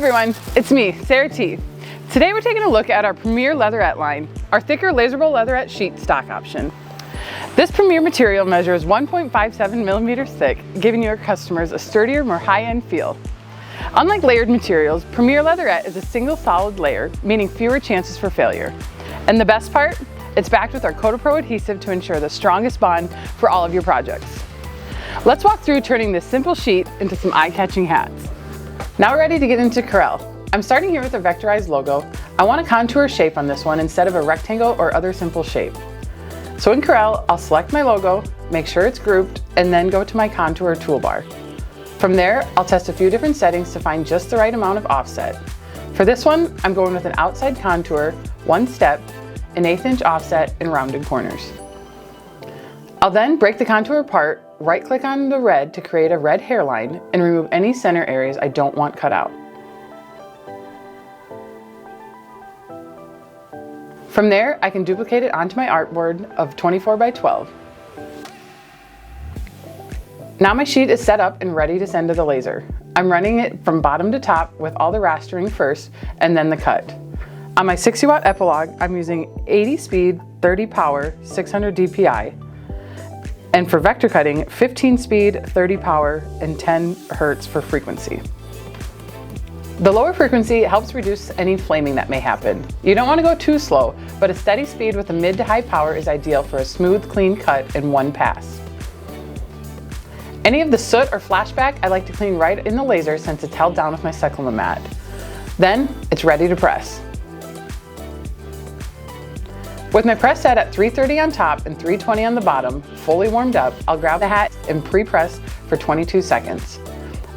everyone, it's me, Sara T. Today we're taking a look at our Premier Leatherette line, our thicker Laserable Leatherette sheet stock option. This Premier material measures 1.57 millimeters thick, giving your customers a sturdier, more high-end feel. Unlike layered materials, Premier Leatherette is a single solid layer, meaning fewer chances for failure. And the best part? It's backed with our Kota Pro Adhesive to ensure the strongest bond for all of your projects. Let's walk through turning this simple sheet into some eye-catching hats. Now we're ready to get into Corel. I'm starting here with a vectorized logo. I want a contour shape on this one instead of a rectangle or other simple shape. So in Corel, I'll select my logo, make sure it's grouped, and then go to my contour toolbar. From there, I'll test a few different settings to find just the right amount of offset. For this one, I'm going with an outside contour, 1 step, an 1/8 inch offset, and rounded corners. I'll then break the contour apart, right-click on the red to create a red hairline, and remove any center areas I don't want cut out. From there, I can duplicate it onto my artboard of 24 by 12. Now my sheet is set up and ready to send to the laser. I'm running it from bottom to top with all the rastering first and then the cut. On my 60 watt epilogue, I'm using 80 speed, 30 power, 600 DPI. And for vector cutting, 15 speed, 30 power, and 10 hertz for frequency. The lower frequency helps reduce any flaming that may happen. You don't want to go too slow, but a steady speed with a mid to high power is ideal for a smooth, clean cut in one pass. Any of the soot or flashback I like to clean right in the laser since it's held down with my cyclone mat. Then it's ready to press. With my press set at 330 on top and 320 on the bottom, fully warmed up, I'll grab the hat and pre-press for 22 seconds.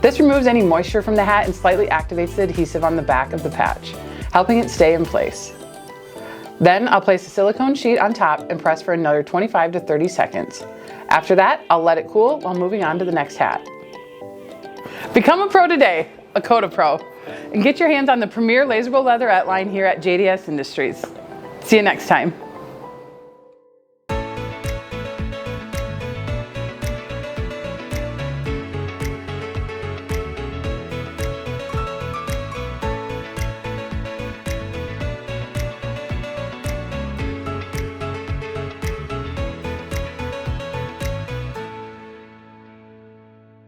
This removes any moisture from the hat and slightly activates the adhesive on the back of the patch, helping it stay in place. Then I'll place a silicone sheet on top and press for another 25 to 30 seconds. After that, I'll let it cool while moving on to the next hat. Become a pro today, a Kota Pro, and get your hands on the Premier Laserable Leatherette line here at JDS Industries. See you next time.